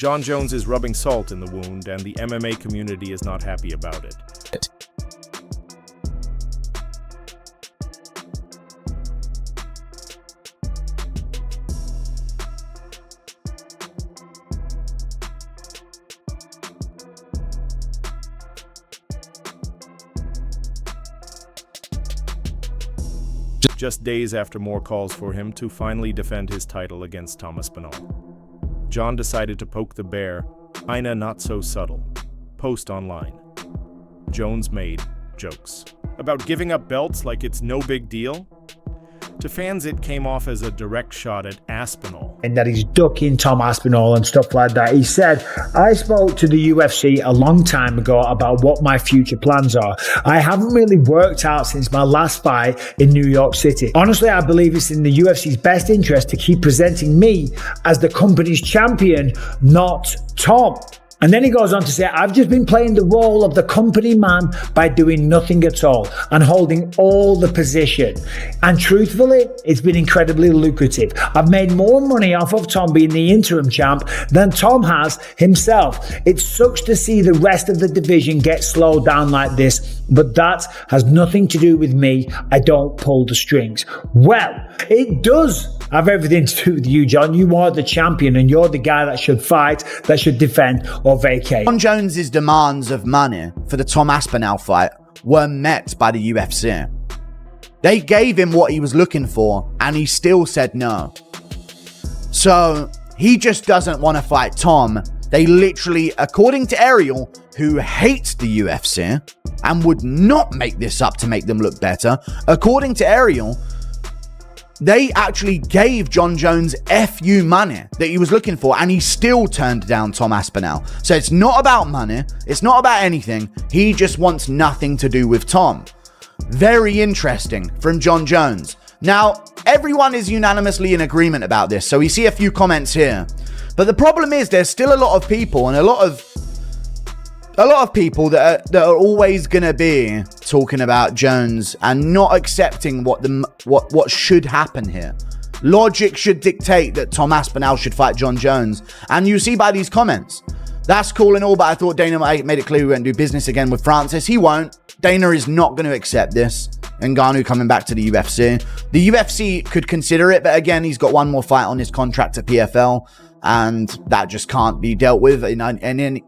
Jon Jones is rubbing salt in the wound, and the MMA community is not happy about it. Just days after more calls for him to finally defend his title against Tom Aspinall, Jon decided to poke the bear, kinda not so subtle. Post online. Jones made jokes about giving up belts like it's no big deal. To fans, it came off as a direct shot at Aspinall. And that he's ducking Tom Aspinall and stuff like that. He said, I spoke to the UFC a long time ago about what my future plans are. I haven't really worked out since my last fight in New York City. Honestly, I believe it's in the UFC's best interest to keep presenting me as the company's champion, not Tom. And then he goes on to say, I've just been playing the role of the company man by doing nothing at all and holding all the position. And truthfully, it's been incredibly lucrative. I've made more money off of Tom being the interim champ than Tom has himself. It sucks to see the rest of the division get slowed down like this, but that has nothing to do with me. I don't pull the strings. Well, it does have everything to do with you, Jon. You are the champion and you're the guy that should fight, that should defend or vacate. Jon Jones's demands of money for the Tom Aspinall fight were met by the UFC. They gave him what he was looking for and he still said no. So he just doesn't want to fight Tom. They literally, according to Ariel, who hates the UFC and would not make this up to make them look better, according to Ariel, they actually gave Jon Jones FU money that he was looking for, and he still turned down Tom Aspinall. So it's not about money. It's not about anything. He just wants nothing to do with Tom. Very interesting from Jon Jones. Now, everyone is unanimously in agreement about this, so we see a few comments here. But the problem is there's still a lot of people and a lot of people that are always going to be talking about Jones and not accepting what should happen here. Logic should dictate that Tom Aspinall should fight Jon Jones. And you see by these comments, that's cool and all, but I thought Dana made it clear we won't do business again with Francis. He won't. Dana is not going to accept this. Ngannou coming back to the UFC. The UFC could consider it, but again, he's got one more fight on his contract at PFL. And that just can't be dealt with in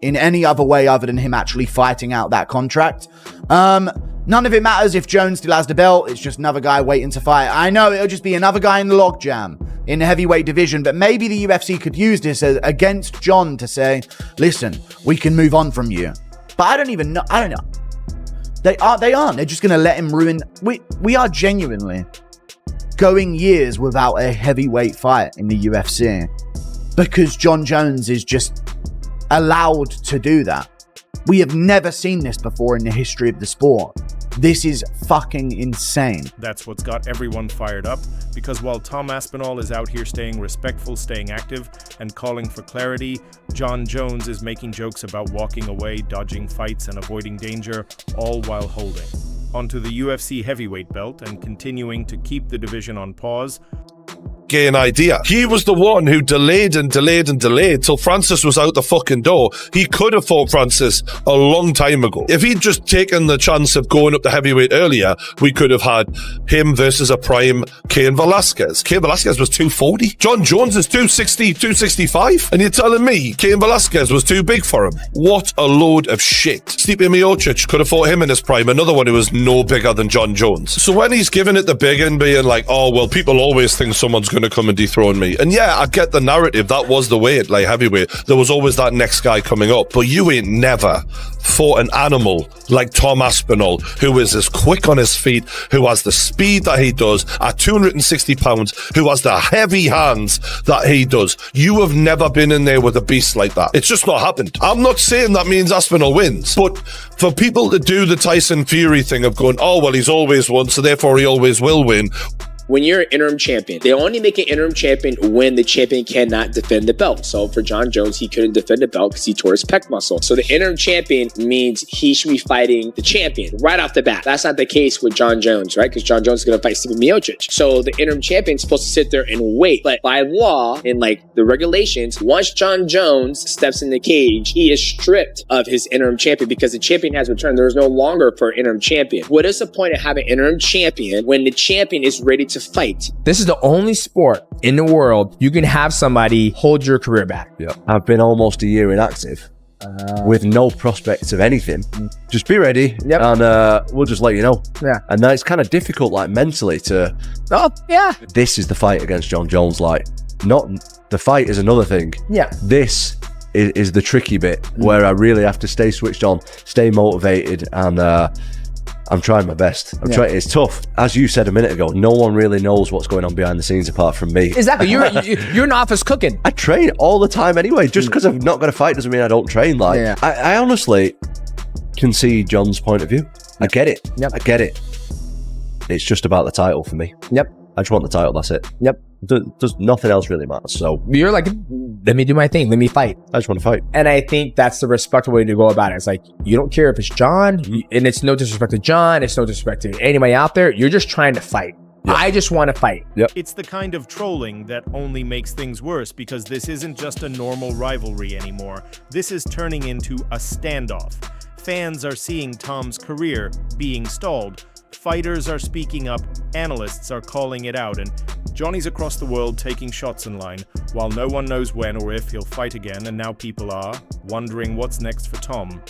any other way other than him actually fighting out that contract. None of it matters if Jones still has the belt. It's just another guy waiting to fight. I know it'll just be another guy in the logjam in the heavyweight division, but maybe the UFC could use this against Jon to say, listen, we can move on from you. But I don't even know. I don't know. They aren't. They're just going to let him ruin. We are genuinely going years without a heavyweight fight in the UFC. Because Jon Jones is just allowed to do that. We have never seen this before in the history of the sport. This is fucking insane. That's what's got everyone fired up, because while Tom Aspinall is out here staying respectful, staying active, and calling for clarity, Jon Jones is making jokes about walking away, dodging fights, and avoiding danger, all while holding onto the UFC heavyweight belt and continuing to keep the division on pause. An idea. He was the one who delayed till Francis was out the fucking door. He could have fought Francis a long time ago. If he'd just taken the chance of going up to heavyweight earlier, we could have had him versus a prime Cain Velasquez. Cain Velasquez was 240. Jon Jones is 260, 265. And you're telling me Cain Velasquez was too big for him? What a load of shit. Stipe Miocic could have fought him in his prime, another one who was no bigger than Jon Jones. So when he's giving it the big and being like, oh, well, people always think someone's going to come and dethrone me. And yeah, I get the narrative. That was the way at light heavyweight. There was always that next guy coming up. But you ain't never fought an animal like Tom Aspinall, who is as quick on his feet, who has the speed that he does at 260 pounds, who has the heavy hands that he does. You have never been in there with a beast like that. It's just not happened. I'm not saying that means Aspinall wins, but for people to do the Tyson Fury thing of going, oh, well, he's always won, so therefore he always will win. when you're an interim champion, they only make an interim champion when the champion cannot defend the belt. So for Jon Jones, he couldn't defend the belt because he tore his pec muscle. So the interim champion means he should be fighting the champion right off the bat. That's not the case with Jon Jones, right? Because Jon Jones is going to fight Stipe Miocic. So the interim champion is supposed to sit there and wait. But by law, in like the regulations, once Jon Jones steps in the cage, he is stripped of his interim champion because the champion has returned. There is no longer for interim champion. What is the point of having an interim champion when the champion is ready to fight? This is the only sport in the world you can have somebody hold your career back. Yeah. I've been almost a year inactive with no prospects of anything. Just be ready, and we'll just let you know. Yeah. And then it's kind of difficult, like mentally, to. Oh, yeah. This is the fight against Jon Jones. Like, not the fight is another thing. Yeah. This is the tricky bit where I really have to stay switched on, stay motivated, and I'm trying my best. I'm trying. It's tough. As you said a minute ago, no one really knows what's going on behind the scenes apart from me. Exactly. You're in the office cooking. I train all the time anyway. Just because I've not got a fight doesn't mean I don't train. Like, I honestly can see Jon's point of view. I get it. I get it. It's just about the title for me. I just want the title. That's it. Does nothing else really matter. So you're like, let me do my thing. Let me fight. I just want to fight. And I think that's the respectful way to go about it. It's like, you don't care if it's Jon, and it's no disrespect to Jon. It's no disrespect to anybody out there. You're just trying to fight. I just want to fight. It's the kind of trolling that only makes things worse because this isn't just a normal rivalry anymore. This is turning into a standoff. Fans are seeing Tom's career being stalled. Fighters are speaking up, analysts are calling it out, and Johnny's across the world taking shots in line, while no one knows when or if he'll fight again, and now people are wondering what's next for Tom.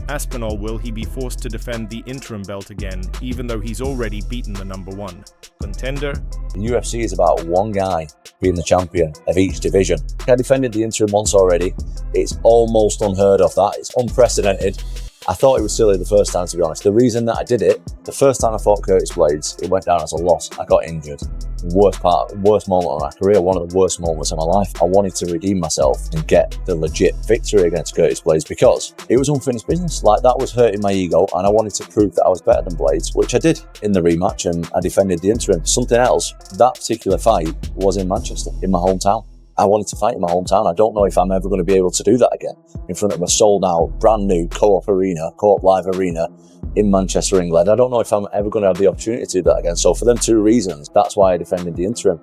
Aspinall, will he be forced to defend the interim belt again, even though he's already beaten the #1 contender? The UFC is about one guy being the champion of each division. I defended the interim once already. It's almost unheard of that. It's unprecedented. I thought it was silly the first time, to be honest. The reason that I did it, the first time I fought Curtis Blades, it went down as a loss. I got injured. Worst moment of my career, one of the worst moments of my life. I wanted to redeem myself and get the legit victory against Curtis Blades because it was unfinished business. Like, that was hurting my ego, and I wanted to prove that I was better than Blades, which I did in the rematch, and I defended the interim. Something else, that particular fight was in Manchester, in my hometown. I wanted to fight in my hometown. I don't know if I'm ever going to be able to do that again in front of a sold out, brand new Co-op Live arena in Manchester, England. I don't know if I'm ever going to have the opportunity to do that again. So for them two reasons, that's why I defended the interim.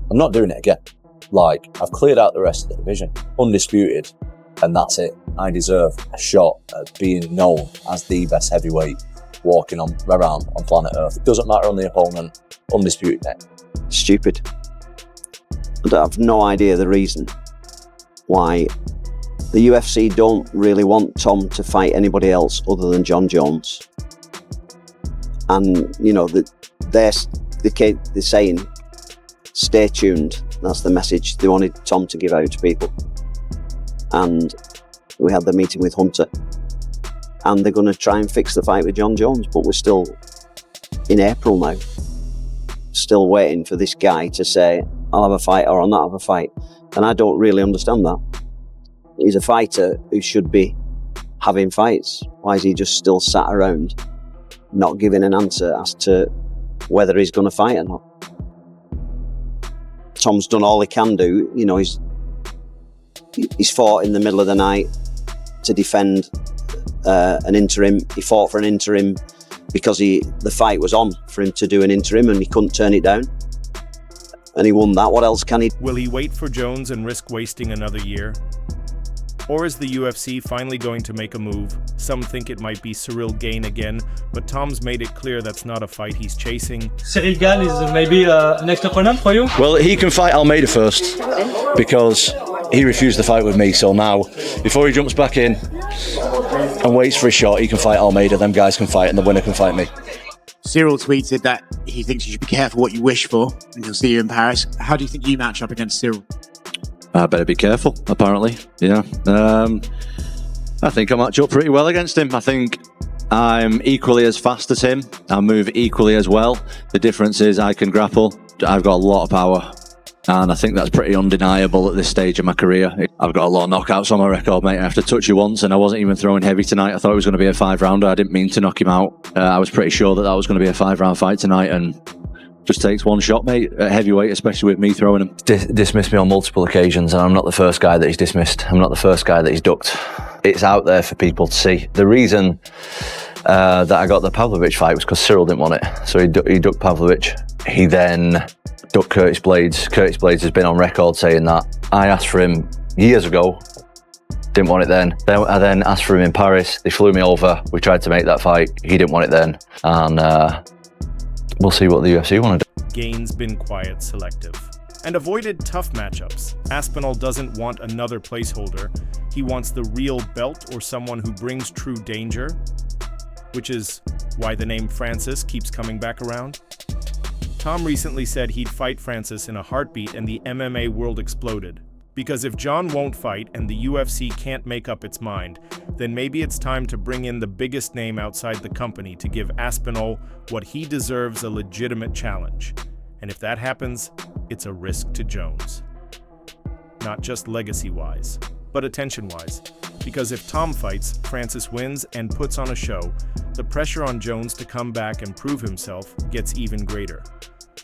I'm not doing it again. Like, I've cleared out the rest of the division, undisputed, and that's it. I deserve a shot at being known as the best heavyweight walking around on planet Earth. It doesn't matter on the opponent, undisputed neck. Stupid. I have no idea the reason why the UFC don't really want Tom to fight anybody else other than Jon Jones. And, you know, they're saying, stay tuned. That's the message they wanted Tom to give out to people. And we had the meeting with Hunter. And they're going to try and fix the fight with Jon Jones, but we're still in April now. Still waiting for this guy to say, I'll have a fight or I'll not have a fight. And I don't really understand that. He's a fighter who should be having fights. Why is he just still sat around not giving an answer as to whether he's going to fight or not? Tom's done all he can do. You know, he's fought in the middle of the night to defend an interim. He fought for an interim because the fight was on for him to do an interim and he couldn't turn it down. And he won that. What else can he? Will he wait for Jones and risk wasting another year? Or is the UFC finally going to make a move? Some think it might be Cyril Gane again, but Tom's made it clear that's not a fight he's chasing. Cyril Gane is maybe next opponent for you? Well, he can fight Almeida first because he refused the fight with me. So now, before he jumps back in and waits for a shot, he can fight Almeida. Them guys can fight and the winner can fight me. Cyril tweeted that he thinks you should be careful what you wish for and he'll see you in Paris. How do you think you match up against Cyril? I better be careful, apparently. Yeah. I think I match up pretty well against him. I think I'm equally as fast as him. I move equally as well. The difference is I can grapple. I've got a lot of power. And I think that's pretty undeniable at this stage of my career. I've got a lot of knockouts on my record, mate. I have to touch you once, and I wasn't even throwing heavy tonight. I thought it was going to be a 5-rounder. I didn't mean to knock him out. I was pretty sure that was going to be a 5-round fight tonight, and Just takes one shot, mate, at heavyweight, especially with me throwing him. Dismissed me on multiple occasions, and I'm not the first guy that he's dismissed. I'm not the first guy that he's ducked. It's out there for people to see. The reason that I got the Pavlovich fight was because Cyril didn't want it. So he ducked Pavlovich. He then ducked Curtis Blades. Curtis Blades has been on record saying that I asked for him years ago, didn't want it then. I then asked for him in Paris. They flew me over. We tried to make that fight. He didn't want it then. And we'll see what the UFC want to do. Gain's been quiet, selective, and avoided tough matchups. Aspinall doesn't want another placeholder. He wants the real belt or someone who brings true danger, which is why the name Francis keeps coming back around. Tom recently said he'd fight Francis in a heartbeat, and the MMA world exploded. Because if Jon won't fight and the UFC can't make up its mind, then maybe it's time to bring in the biggest name outside the company to give Aspinall what he deserves, a legitimate challenge. And if that happens, it's a risk to Jones. Not just legacy-wise, but attention-wise. Because if Tom fights, Francis wins and puts on a show, the pressure on Jones to come back and prove himself gets even greater.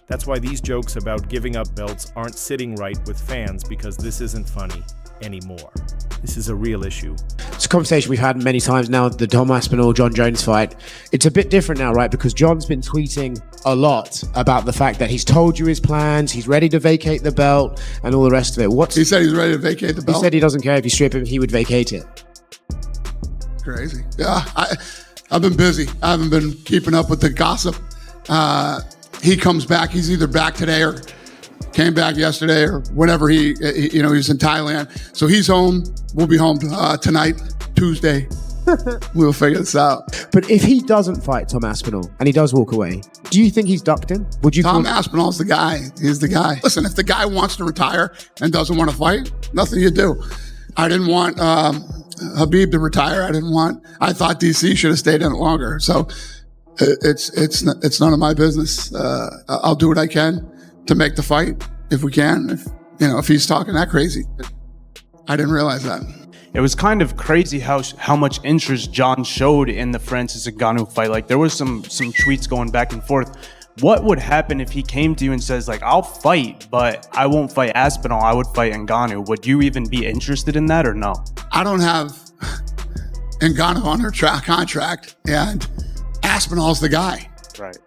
That's why these jokes about giving up belts aren't sitting right with fans, because this isn't funny anymore. This is a real issue. It's a conversation we've had many times now, the Tom Aspinall, Jon Jones fight. It's a bit different now, right? Because Jon's been tweeting a lot about the fact that he's told you his plans, he's ready to vacate the belt, and all the rest of it. He said he's ready to vacate the belt? He said he doesn't care if you strip him, he would vacate it. Crazy. Yeah, I've been busy. I haven't been keeping up with the gossip. He comes back. He's either back today or came back yesterday or whenever he's in Thailand. So he's home. We'll be home tonight, Tuesday. We'll figure this out. But if he doesn't fight Tom Aspinall and he does walk away, do you think he's ducked him? Tom Aspinall's the guy. He's the guy. Listen, if the guy wants to retire and doesn't want to fight, nothing you do. I didn't want Habib to retire. I thought DC should have stayed in it longer. So it's none of my business. I'll do what I can to make the fight if we can. If he's talking that crazy, I didn't realize that. It was kind of crazy how much interest Jon showed in the Francis Ngannou fight. Like, there was some tweets going back and forth. What would happen if he came to you and says, like, I'll fight, but I won't fight Aspinall, I would fight Ngannou? Would you even be interested in that or no? I don't have Ngannou on her contract, and Aspinall's the guy. Right.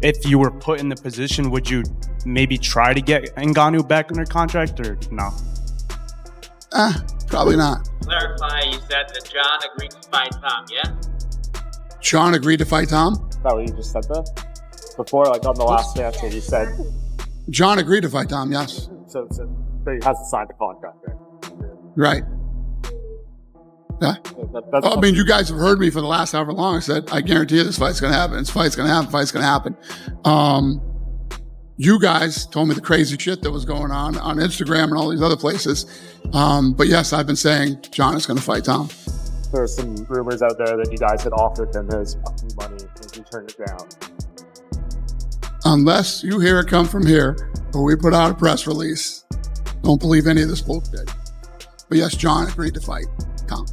If you were put in the position, would you maybe try to get Ngannou back under contract or no? Probably not. Clarify, you said that Jon agreed to fight Tom, yeah? Jon agreed to fight Tom? Is that what you just said there? Before, like on the last answer, you said... Jon agreed to fight Tom, yes. So he hasn't signed the contract, right? Yeah. I mean, you guys have heard me for the last however long. I said, I guarantee you this fight's going to happen. This fight's going to happen. Fight's going to happen. You guys told me the crazy shit that was going on Instagram and all these other places. But yes, I've been saying Jon is going to fight Tom. There's some rumors out there that you guys had offered him his money and he turned it down. Unless you hear it come from here or we put out a press release, don't believe any of this bullshit. But yes, Jon agreed to fight Tom.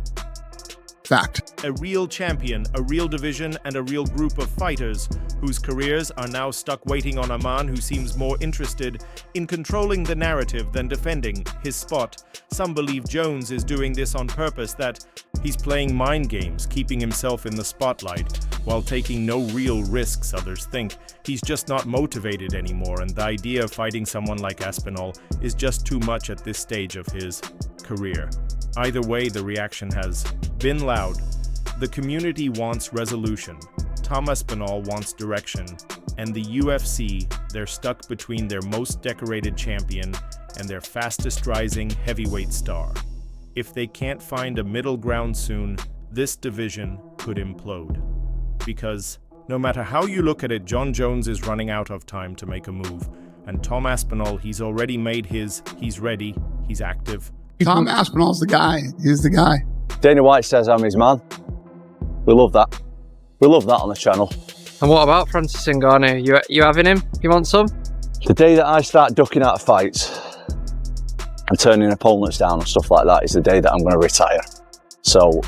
Fact. A real champion, a real division, and a real group of fighters whose careers are now stuck waiting on a man who seems more interested in controlling the narrative than defending his spot. Some believe Jones is doing this on purpose, that he's playing mind games, keeping himself in the spotlight, while taking no real risks. Others think he's just not motivated anymore, and the idea of fighting someone like Aspinall is just too much at this stage of his career. Either way, the reaction has been loud. The community wants resolution. Tom Aspinall wants direction. And the UFC, they're stuck between their most decorated champion and their fastest rising heavyweight star. If they can't find a middle ground soon, this division could implode. Because no matter how you look at it, Jon Jones is running out of time to make a move. And Tom Aspinall, he's already made his, he's ready, he's active. Tom Aspinall's the guy. He's the guy. Dana White says I'm his man. We love that. We love that on the channel. And what about Francis Ngannou? You having him? You want some? The day that I start ducking out of fights and turning opponents down and stuff like that is the day that I'm going to retire. So,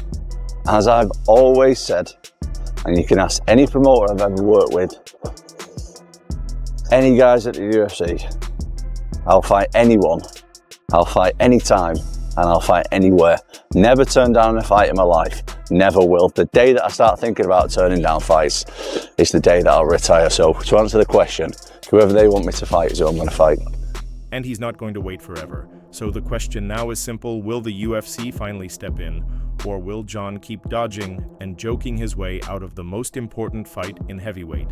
as I've always said, and you can ask any promoter I've ever worked with, any guys at the UFC. I'll fight anyone. I'll fight anytime, and I'll fight anywhere. Never turn down a fight in my life. Never will. The day that I start thinking about turning down fights is the day that I'll retire. So to answer the question, whoever they want me to fight is who I'm going to fight. And he's not going to wait forever. So the question now is simple: will the UFC finally step in? Or will Jon keep dodging and joking his way out of the most important fight in heavyweight?